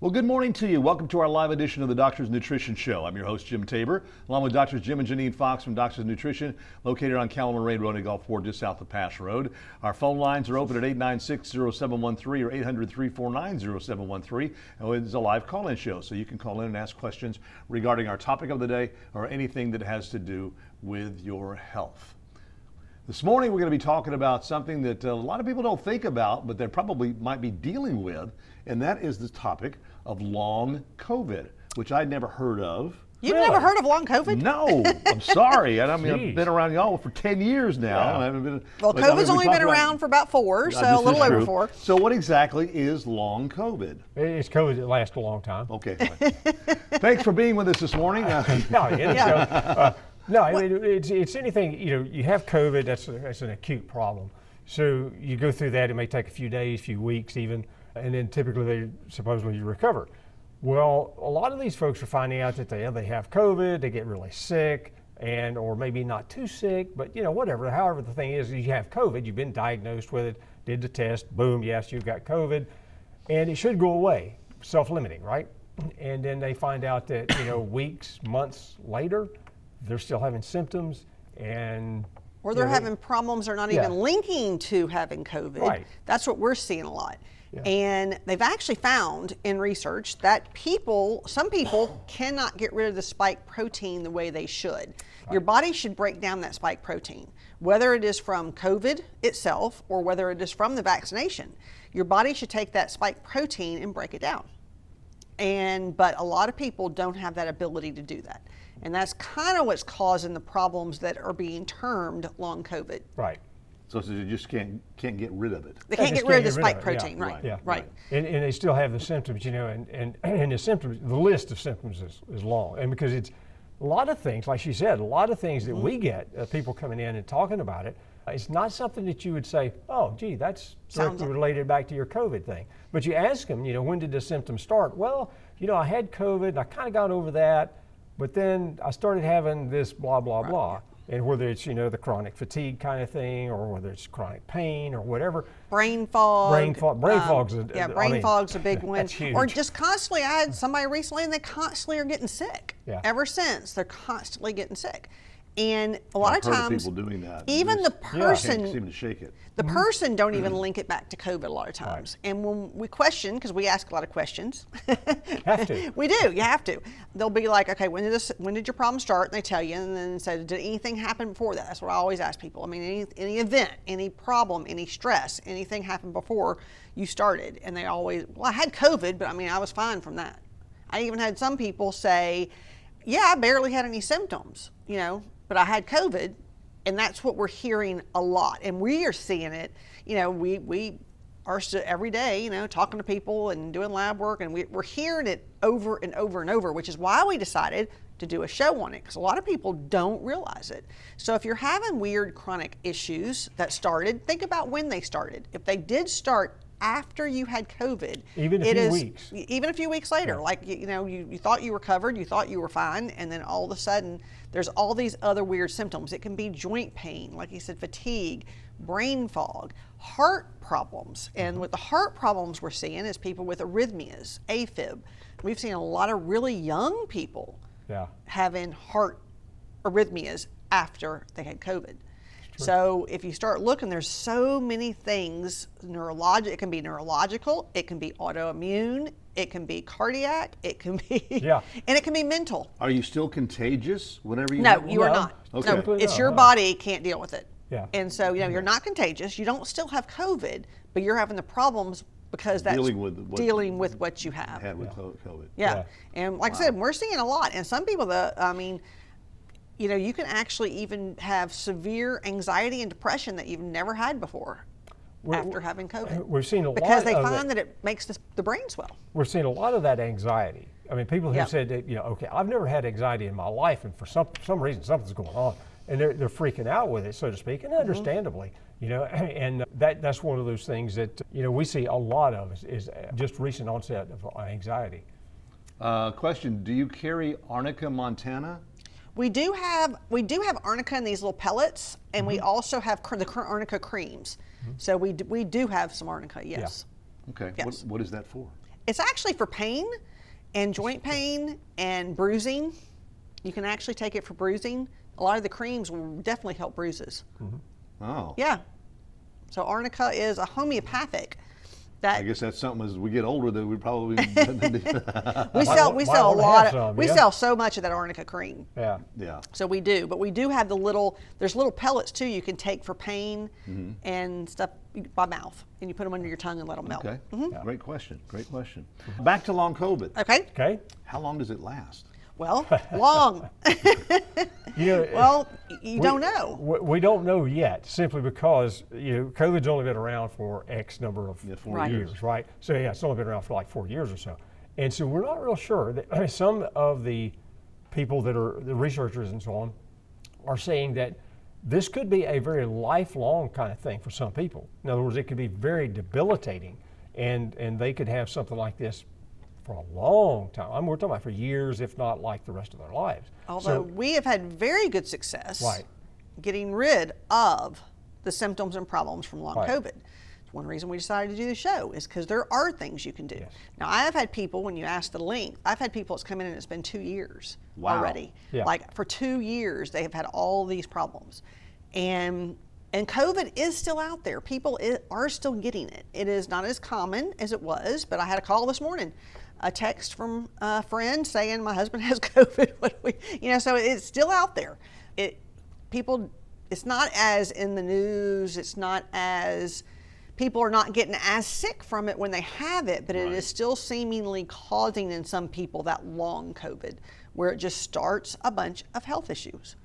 Well, good morning to you. Welcome to our live edition of the Doctor's Nutrition Show. I'm your host, Jim Tabor, along with Doctors Jim and Janine Fox from Doctor's Nutrition, located on Calamari Road in Gulfport, just south of Pass Road. Our phone lines are open at 896-0713 or 800-349-0713. And it's a live call-in show, so you can call in and ask questions regarding our topic of the day or anything that has to do with your health. This morning, we're going to be talking about something that a lot of people don't think about, but they probably might be dealing with, and that is the topic of long COVID, which I'd never heard of. You've never heard of long COVID? No, I'm sorry. I mean, I've been around y'all for 10 years now. Yeah. And I haven't been, well, COVID's only been around for about 4, so a little over 4. So what exactly is long COVID? It's COVID that lasts a long time. Okay. Thanks for being with us this morning. No, I mean, it's anything, you have COVID, that's an acute problem. So you go through that, it may take a few days, few weeks even, and then typically supposedly you recover. Well, a lot of these folks are finding out that they have COVID, they get really sick, or maybe not too sick, but whatever, however the thing is, you have COVID, you've been diagnosed with it, did the test, boom, yes, you've got COVID, and it should go away, self-limiting, right? And then they find out that, weeks, months later, they're still having symptoms or they're having problems they're not even linking to having COVID. Right. That's what we're seeing a lot. Yeah. And they've actually found in research that some people cannot get rid of the spike protein the way they should. Right. Your body should break down that spike protein, whether it is from COVID itself or whether it is from the vaccination. Your body should take that spike protein and break it down. But a lot of people don't have that ability to do that. And that's kind of what's causing the problems that are being termed long COVID. Right. So you just can't get rid of it. They can't get rid of the spike protein, right? Yeah. Right. And they still have the symptoms, and the symptoms, the list of symptoms is long. And because it's a lot of things, like she said, a lot of things that we get, people coming in and talking about it, it's not something that you would say, oh, gee, that's directly related back to your COVID thing. But you ask them, when did the symptoms start? Well, I had COVID, I kind of got over that, but then I started having this blah, blah, blah. And whether it's, the chronic fatigue kind of thing, or whether it's chronic pain or whatever. Brain fog. Brain fog's a big one. That's huge. Or just constantly, I had somebody recently and they constantly are getting sick. Yeah. Ever since, they're constantly getting sick. And a lot of times, people doing that. Even the person, can't seem to shake it. The person don't even link it back to COVID a lot of times. Right. And when we question, because we ask a lot of questions. Have to. We do, you have to. They'll be like, okay, when did your problem start? And they tell you, and then say, did anything happen before that? That's what I always ask people. I mean, any event, any problem, any stress, anything happened before you started? And they always, well, I had COVID, but I was fine from that. I even had some people say, yeah, I barely had any symptoms, but I had COVID, and that's what we're hearing a lot. And we are seeing it, we are every day, talking to people and doing lab work, and we're hearing it over and over and over, which is why we decided to do a show on it, because a lot of people don't realize it. So if you're having weird chronic issues that started, think about when they started. If they did start after you had COVID, even a few weeks later, like you thought you were covered, you thought you were fine, and then all of a sudden there's all these other weird symptoms. It can be joint pain, like you said, fatigue, brain fog, heart problems. And with the heart problems we're seeing is people with arrhythmias, AFib. We've seen a lot of really young people having heart arrhythmias after they had COVID. So if you start looking, there's so many things, it can be neurological, it can be autoimmune, it can be cardiac, it can be, and it can be mental. Are you still contagious whenever you No, you are not. Okay. No, it's your body can't deal with it. Yeah. And so, you're not contagious, you don't still have COVID, but you're having the problems because that's dealing with what you have. Had with COVID. Yeah. And like I said, we're seeing a lot. And some people, you can actually even have severe anxiety and depression that you've never had before after having COVID. We've seen a lot because they find that it makes the brain swell. We're seeing a lot of that anxiety. I mean, people who said that, okay, I've never had anxiety in my life, and for some reason something's going on, and they're freaking out with it, so to speak, and understandably, and that's one of those things that we see a lot of is just recent onset of anxiety. Question: do you carry Arnica montana? We do have arnica in these little pellets, and we also have the arnica creams. So we do have some arnica, yes. Okay. Yes. What is that for? It's actually for pain and joint pain and bruising. You can actually take it for bruising. A lot of the creams will definitely help bruises. Oh. Yeah. So arnica is a homeopathic. I guess that's something as we get older that we probably we sell a lot of some, we yeah. sell so much of that arnica cream. Yeah. Yeah. So we do, but we do have there's little pellets too you can take for pain and stuff by mouth, and you put them under your tongue and let them melt. Okay. Great question. Great question. Back to long COVID. Okay. Okay. How long does it last? Well, long. Well, you don't know. We don't know yet, simply because COVID's only been around for X number of 4 years, right? So yeah, it's only been around for like 4 years or so, and so we're not real sure. That, some of the people that are the researchers and so on are saying that this could be a very lifelong kind of thing for some people. In other words, it could be very debilitating, and they could have something like this for a long time. We're talking about for years, if not like the rest of their lives. Although we have had very good success Right. getting rid of the symptoms and problems from long Right. COVID. One reason we decided to do the show is because there are things you can do. Yes. Now, I have had people, when you ask the length, I've had people that's come in and it's been 2 years already. Yeah. Like for 2 years, they have had all these problems. And COVID is still out there. People are still getting it. It is not as common as it was, but I had a call this morning, a text from a friend saying my husband has COVID. So it's still out there. It's not as in the news. It's not as, people are not getting as sick from it when they have it, but it is still seemingly causing in some people that long COVID, where it just starts a bunch of health issues.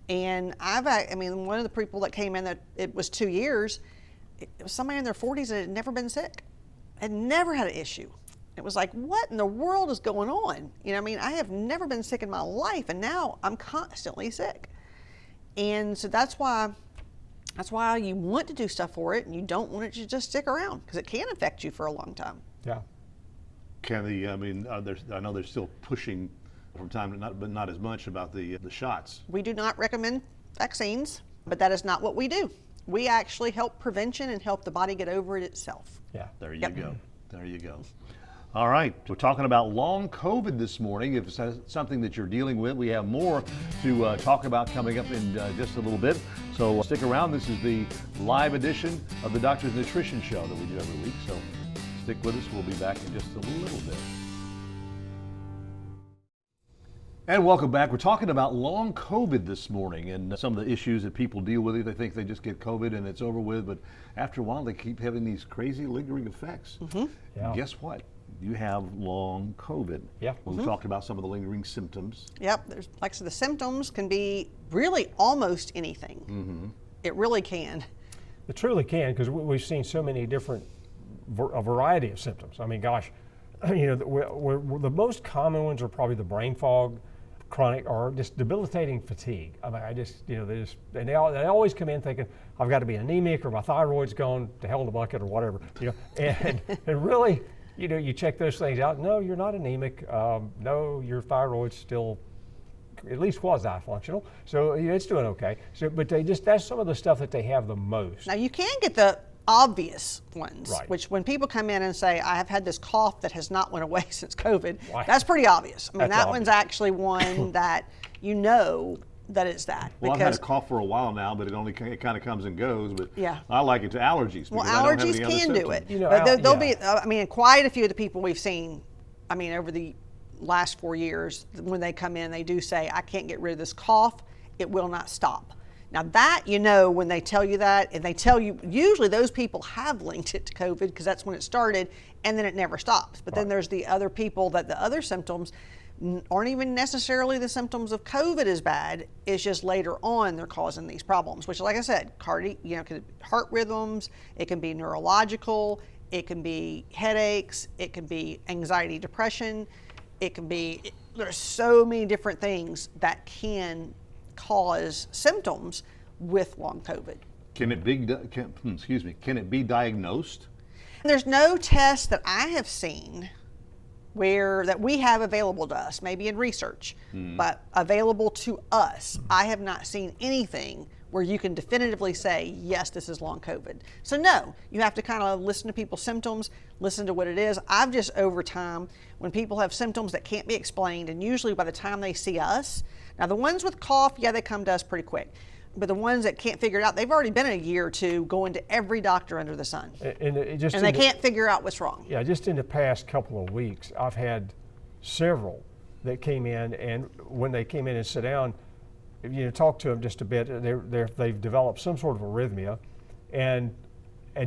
And one of the people that came in that it was 2 years, it was somebody in their 40s that had never been sick, had never had an issue. It was like, what in the world is going on? I have never been sick in my life, and now I'm constantly sick. And so that's why you want to do stuff for it, and you don't want it to just stick around, because it can affect you for a long time. Yeah. I know they're still pushing from time to but not as much about the shots. We do not recommend vaccines, but that is not what we do. We actually help prevention and help the body get over it itself. Yeah. There you go. There you go. All right, we're talking about long COVID this morning. If it's something that you're dealing with, we have more to talk about coming up in just a little bit. So stick around. This is the live edition of the Doctor's Nutrition Show that we do every week. So stick with us. We'll be back in just a little bit. And welcome back. We're talking about long COVID this morning and some of the issues that people deal with. They think they just get COVID and it's over with, but after a while they keep having these crazy lingering effects. Yeah. Guess what? You have long COVID. Yeah. We've talked about some of the lingering symptoms. Yep, like I said, the symptoms can be really almost anything. It really can. It truly can, because we've seen so many different, a variety of symptoms. I mean, gosh, the most common ones are probably the brain fog, chronic, or just debilitating fatigue. I mean, they always come in thinking, I've got to be anemic, or my thyroid's gone to hell in the bucket, or whatever. And really, you check those things out. No, you're not anemic. No, your thyroid's still, at least quasi-functional. So it's doing okay. So, but that's some of the stuff that they have the most. Now you can get the obvious ones, Right. which when people come in and say, I have had this cough that has not went away since COVID, Right. that's pretty obvious. I mean, That's that one's actually one that that it's that. Well, I've had a cough for a while now, but it kind of comes and goes. But Yeah. I like it to allergies. Well, because I don't have allergies any other can do symptoms. it. But there'll be, quite a few of the people we've seen, over the last 4 years, when they come in, they do say, I can't get rid of this cough. It will not stop. Now that, when they tell you that, and they tell you, usually those people have linked it to COVID because that's when it started, and then it never stops. But then there's the other people that the other symptoms aren't even necessarily the symptoms of COVID is bad. It's just later on they're causing these problems, which, like I said, heart rhythms, it can be neurological, it can be headaches, it can be anxiety, depression, there's so many different things that can cause symptoms with long COVID. Can it be diagnosed? There's no test that I have seen that we have available to us, maybe in research, but available to us. I have not seen anything where you can definitively say, yes, this is long COVID. So no, you have to kind of listen to people's symptoms, listen to what it is. I've just over time, when people have symptoms that can't be explained, and usually by the time they see us, now the ones with cough, yeah, they come to us pretty quick. But the ones that can't figure it out, they've already been a year or two going to every doctor under the sun. And they can't figure out what's wrong. Yeah, just in the past couple of weeks, I've had several that came in, and when they came in and sit down, talk to them just a bit, they've developed some sort of arrhythmia. And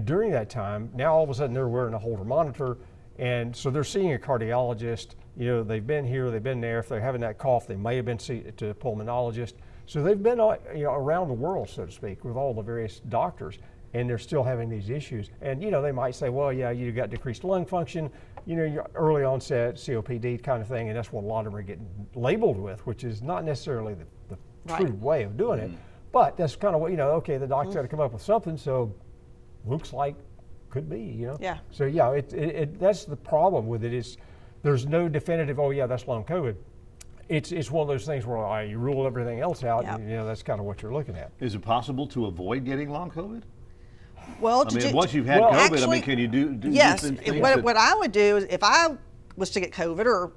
during that time, now all of a sudden they're wearing a Holter monitor, and so they're seeing a cardiologist. They've been here, they've been there. If they're having that cough, they may have been to a pulmonologist. So they've been around the world, so to speak, with all the various doctors, and they're still having these issues. And they might say, well, yeah, you got decreased lung function, your early onset COPD kind of thing, and that's what a lot of them are getting labeled with, which is not necessarily the true way of doing it. But that's kind of what, okay, the doctor's got to come up with something, so looks like could be, Yeah. So yeah, that's the problem with it is there's no definitive, oh yeah, that's long COVID. It's one of those things where you rule everything else out, and that's kind of what you're looking at. Is it possible to avoid getting long COVID? Well, once you've had COVID, actually, can you do yes, things what I would do is if I was to get COVID, or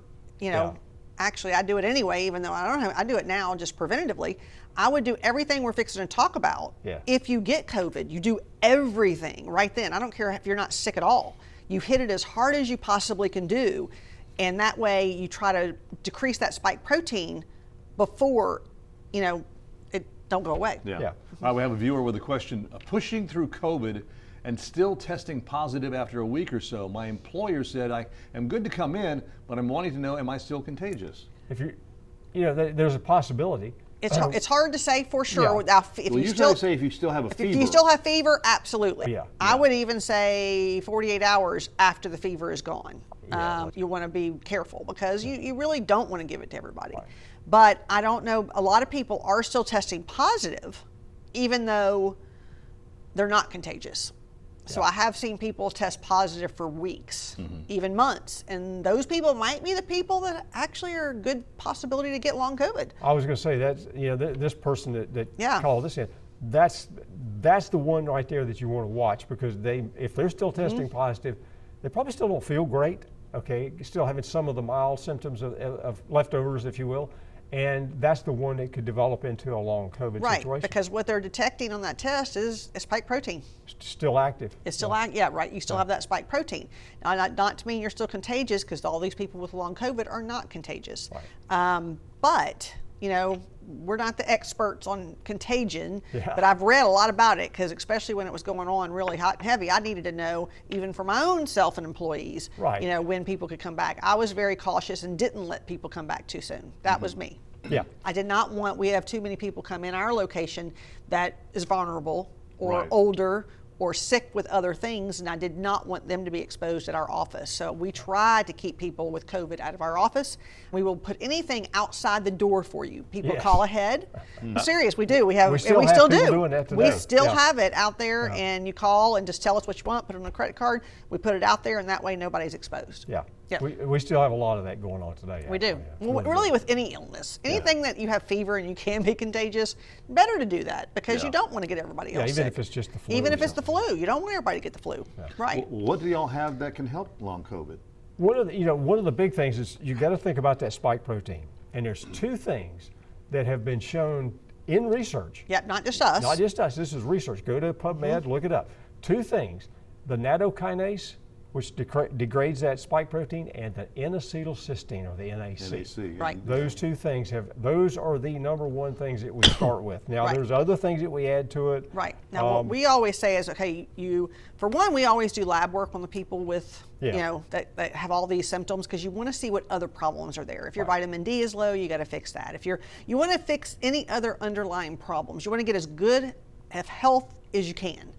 actually I do it anyway, even though I do it now just preventatively. I would do everything we're fixing to talk about. Yeah. If you get COVID, you do everything right then. I don't care if you're not sick at all. You hit it as hard as you possibly can do. And that way you try to decrease that spike protein before, it don't go away. Yeah. All right, we have a viewer with a question. Pushing through COVID and still testing positive after a week or so. My employer said I am good to come in, but I'm wanting to know, am I still contagious? If there's a possibility. It's hard to say for sure. Yeah. Without, if you still say if you still have a fever. If you still have fever, absolutely. Yeah. I would even say 48 hours after the fever is gone. You want to be careful because you really don't want to give it to everybody. Right. But I don't know, a lot of people are still testing positive even though they're not contagious. So I have seen people test positive for weeks, even months, and those people might be the people that actually are a good possibility to get long COVID. I was going to say that's this person that called this in, that's the one right there that you want to watch, because if they're still testing positive, they probably still don't feel great. Okay, still having some of the mild symptoms of leftovers, if you will. And that's the one that could develop into a long COVID situation. Right, because what they're detecting on that test is spike protein. Still active. It's still active, yeah, right. You still have that spike protein. Now, not to mean you're still contagious, because all these people with long COVID are not contagious. Right. But, we're not the experts on contagion, but I've read a lot about it, because especially when it was going on really hot and heavy, I needed to know, even for my own self and employees, when people could come back. I was very cautious and didn't let people come back too soon. That was me. Yeah. I did not want, we have too many people come in our location that is vulnerable or older or sick with other things, and I did not want them to be exposed at our office. So we tried to keep people with COVID out of our office. We will put anything outside the door for you. People call ahead. I'm serious, we do. We still do. Doing that today. We still have it out there, and you call and just tell us what you want, put it on a credit card. We put it out there, and that way nobody's exposed. Yeah. We still have a lot of that going on today. We do. Well, really with any illness. Anything that you have fever and you can be contagious, better to do that, because you don't want to get everybody else even sick. if it's just the flu. Even if it's the flu. You don't want everybody to get the flu. Right. What do y'all have that can help long COVID? One of the big things is you got to think about that spike protein. And there's two things that have been shown in research. Yep, not just us. Not just us. This is research. Go to PubMed, look it up. Two things: the nattokinase, which degrades that spike protein, and the N-acetylcysteine, or the NAC. Right. Those two things those are the number one things that we start with. Now there's other things that we add to it. Right. Now what we always say is, okay, for one, we always do lab work on the people with, that have all these symptoms, because you want to see what other problems are there. If your vitamin D is low, you got to fix that. If you want to fix any other underlying problems, you want to get as good of health as you can.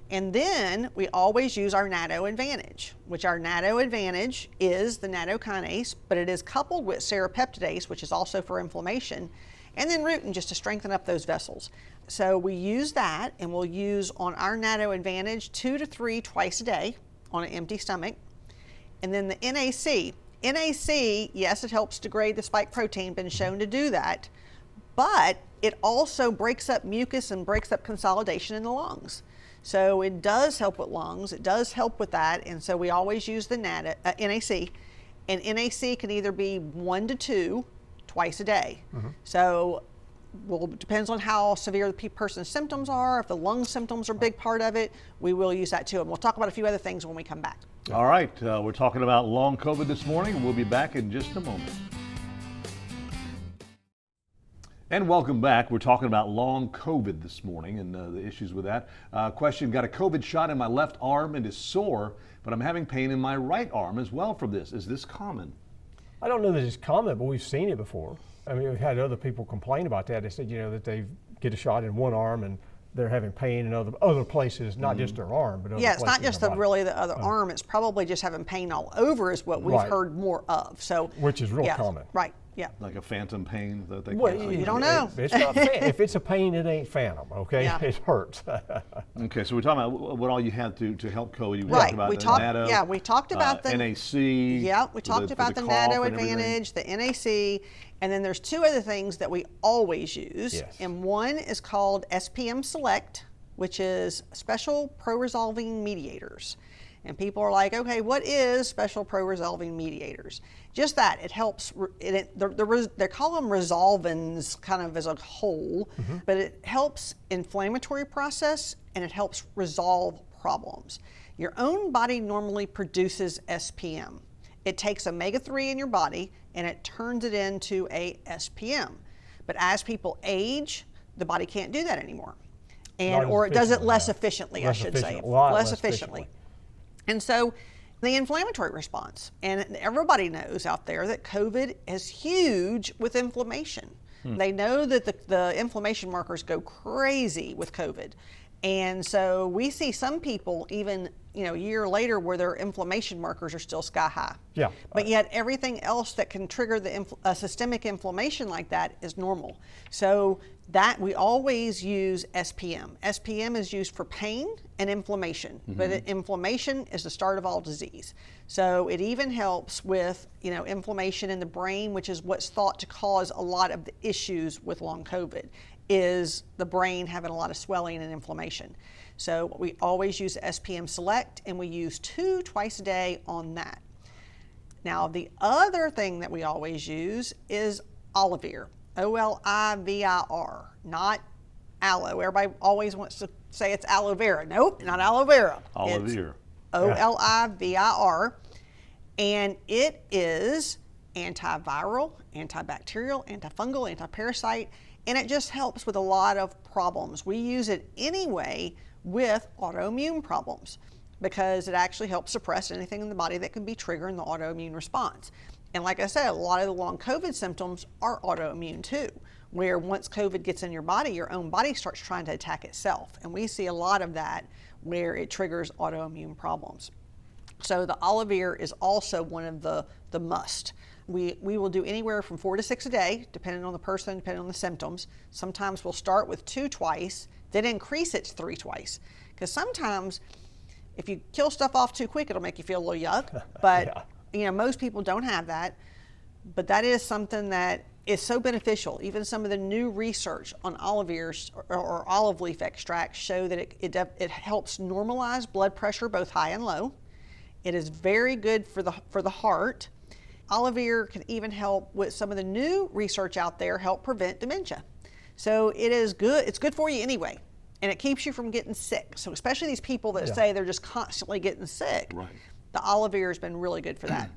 And then we always use our natto advantage, which our natto advantage is the nattokinase, but it is coupled with serrapeptidase, which is also for inflammation, and then rutin, just to strengthen up those vessels. So we use that, and we'll use on our natto advantage 2 to 3 twice a day on an empty stomach. And then the NAC, yes, it helps degrade the spike protein, been shown to do that, but it also breaks up mucus and breaks up consolidation in the lungs. So it does help with lungs, it does help with that, and so we always use the NAC, and NAC can either be 1 to 2 twice a day. So it depends on how severe the person's symptoms are. If the lung symptoms are a big part of it, we will use that too, and we'll talk about a few other things when we come back. All right, we're talking about long COVID this morning. We'll be back in just a moment. And welcome back. We're talking about long COVID this morning and the issues with that. Question, got a COVID shot in my left arm and is sore, but I'm having pain in my right arm as well from this. Is this common? I don't know that it's common, but we've seen it before. I mean, we've had other people complain about that. They said, that they get a shot in one arm and they're having pain in other places, not just their arm, but other places. Yeah, it's not just the other arm. It's probably just having pain all over is what we've heard more of. So, which is real common. Right. Yeah. Like a phantom pain that they Well, you don't know. It's not if it's a pain, it ain't phantom, okay? Yeah. It hurts. Okay, so we're talking about what all you had to help COVID. You Right. talked about natto. Yeah, we talked about the NAC. Yeah, we talked about the natto advantage, the NAC, and then there's two other things that we always use. Yes. And one is called SPM Select, which is Special Pro-Resolving Mediators. And people are like, okay, what is special pro-resolving mediators? Just that, it helps, they call them resolvins kind of as a whole, but it helps inflammatory process and it helps resolve problems. Your own body normally produces SPM. It takes omega-3 in your body and it turns it into a SPM. But as people age, the body can't do that anymore. Or it does it less efficiently, I should say. Less efficiently. And so the inflammatory response, and everybody knows out there that COVID is huge with inflammation. They know that the inflammation markers go crazy with COVID. And so we see some people even, a year later where their inflammation markers are still sky high. Yeah. But yet everything else that can trigger the systemic inflammation like that is normal. So that we always use SPM. SPM is used for pain and inflammation, but inflammation is the start of all disease. So it even helps with, inflammation in the brain, which is what's thought to cause a lot of the issues with long COVID, is the brain having a lot of swelling and inflammation. So we always use SPM Select, and we use 2 twice a day on that. Now, the other thing that we always use is Olivir, Olivir, not aloe. Everybody always wants to say it's aloe vera. Nope, not aloe vera. Olivir. Olivir, and it is antiviral, antibacterial, antifungal, antiparasite, and it just helps with a lot of problems. We use it anyway with autoimmune problems because it actually helps suppress anything in the body that can be triggering the autoimmune response. And like I said, a lot of the long COVID symptoms are autoimmune too, where once COVID gets in your body, your own body starts trying to attack itself. And we see a lot of that where it triggers autoimmune problems. So the Olivir is also one of the must. We will do anywhere from 4 to 6 a day, depending on the person, depending on the symptoms. Sometimes we'll start with 2 twice, then increase it to 3 twice. Because sometimes if you kill stuff off too quick, it'll make you feel a little yuck. But most people don't have that. But that is something that is so beneficial. Even some of the new research on Olivirs or olive leaf extracts show that it helps normalize blood pressure, both high and low. It is very good for the heart. Olivir can even help with some of the new research out there, help prevent dementia. So it is good. It's good for you anyway, and it keeps you from getting sick. So especially these people that say they're just constantly getting sick, the Olivir has been really good for that.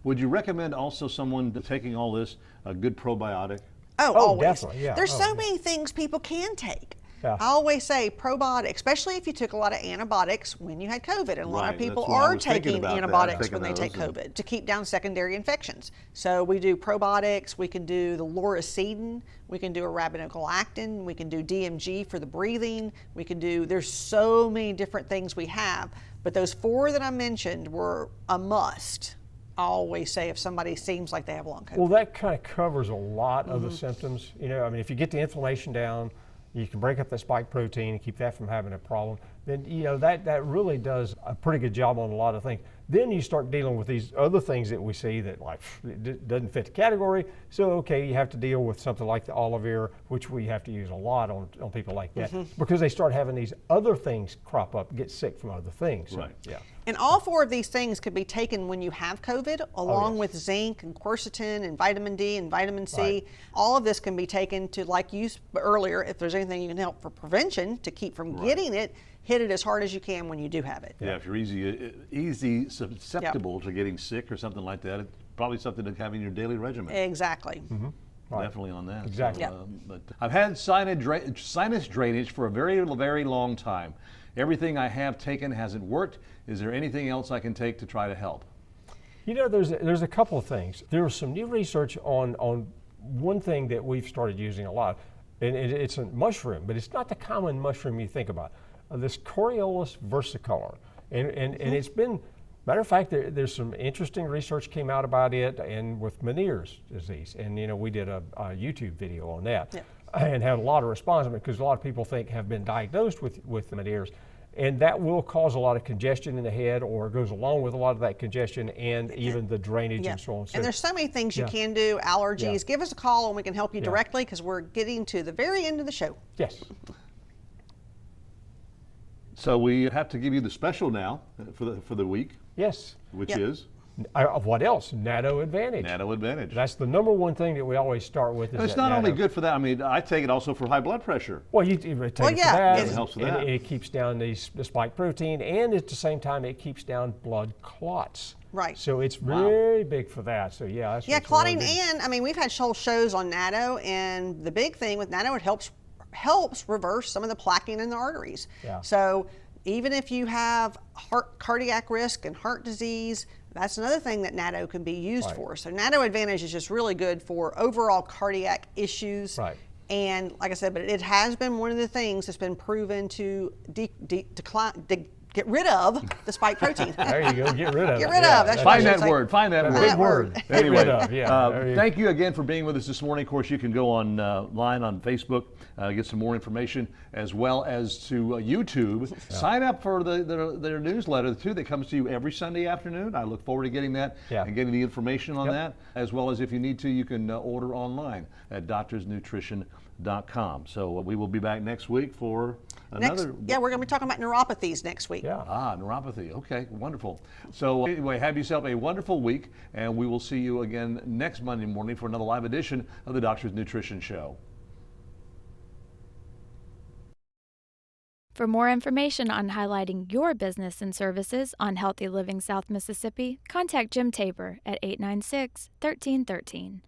Would you recommend also someone taking all this a good probiotic? Oh, always. Definitely, yeah. There's so many things people can take. Yeah. I always say probiotic, especially if you took a lot of antibiotics when you had COVID. And a lot of people are taking antibiotics when they take COVID to keep down secondary infections. So we do probiotics, we can do the lauricidin, we can do arabinogalactin, we can do DMG for the breathing, there's so many different things we have. But those 4 that I mentioned were a must. I always say if somebody seems like they have long COVID. Well, that kind of covers a lot of the symptoms. If you get the inflammation down, you can break up that spike protein and keep that from having a problem. then that really does a pretty good job on a lot of things. Then you start dealing with these other things that we see that like it doesn't fit the category. So okay, you have to deal with something like the Olivir, which we have to use a lot on people like that because they start having these other things crop up, get sick from other things. So, Right. yeah. And all 4 of these things could be taken when you have COVID, along with zinc and quercetin and vitamin D and vitamin C. Right. All of this can be taken to, like you earlier, if there's anything you can help for prevention to keep from getting it, hit it as hard as you can when you do have it. Yeah, if you're easy susceptible to getting sick or something like that, it's probably something to have in your daily regimen. Exactly. Right. Definitely on that. Exactly. So, but I've had sinus drainage for a very, very long time. Everything I have taken hasn't worked. Is there anything else I can take to try to help? There's a couple of things. There was some new research on one thing that we've started using a lot, and it's a mushroom, but it's not the common mushroom you think about. This Coriolis versicolor, and it's been, matter of fact, there's some interesting research came out about it, and with Meniere's disease, and we did a YouTube video on that, and had a lot of response because a lot of people have been diagnosed with Meniere's, and that will cause a lot of congestion in the head, or goes along with a lot of that congestion, and even the drainage and so on. And there's so many things you can do, allergies. Yeah. Give us a call and we can help you directly because we're getting to the very end of the show. Yes. So we have to give you the special now for the week, Yes. which is What else? Natto Advantage. Natto Advantage. That's the number one thing that we always start with. And it's not only good for that. I mean, I take it also for high blood pressure. Well, you take it for that. It helps with that. It keeps down the spike protein, and at the same time, it keeps down blood clots. Right. So it's very big for that. So yeah, that's what's clotting, really big. and I mean, we've had whole shows on Natto, and the big thing with Natto, it helps reverse some of the plaquing in the arteries. Yeah. So even if you have cardiac risk and heart disease, that's another thing that Natto can be used for. So Natto Advantage is just really good for overall cardiac issues. Right. And like I said, but it has been one of the things that's been proven to get rid of the spike protein. There you go. Get rid of it. Get rid of. That's Find that word. Find that word. Big word. Get rid of. Yeah. Thank you again for being with us this morning. Of course, you can go online on Facebook, get some more information, as well as to YouTube. Sign up for their newsletter too that comes to you every Sunday afternoon. I look forward to getting that and getting the information on that, as well as if you need to, you can order online at doctorsnutrition.com. So we will be back next week for another. We're going to be talking about neuropathies next week. Yeah. Neuropathy. Okay, wonderful. So anyway, have yourself a wonderful week, and we will see you again next Monday morning for another live edition of the Doctor's Nutrition Show. For more information on highlighting your business and services on Healthy Living South Mississippi, contact Jim Tabor at 896-1313.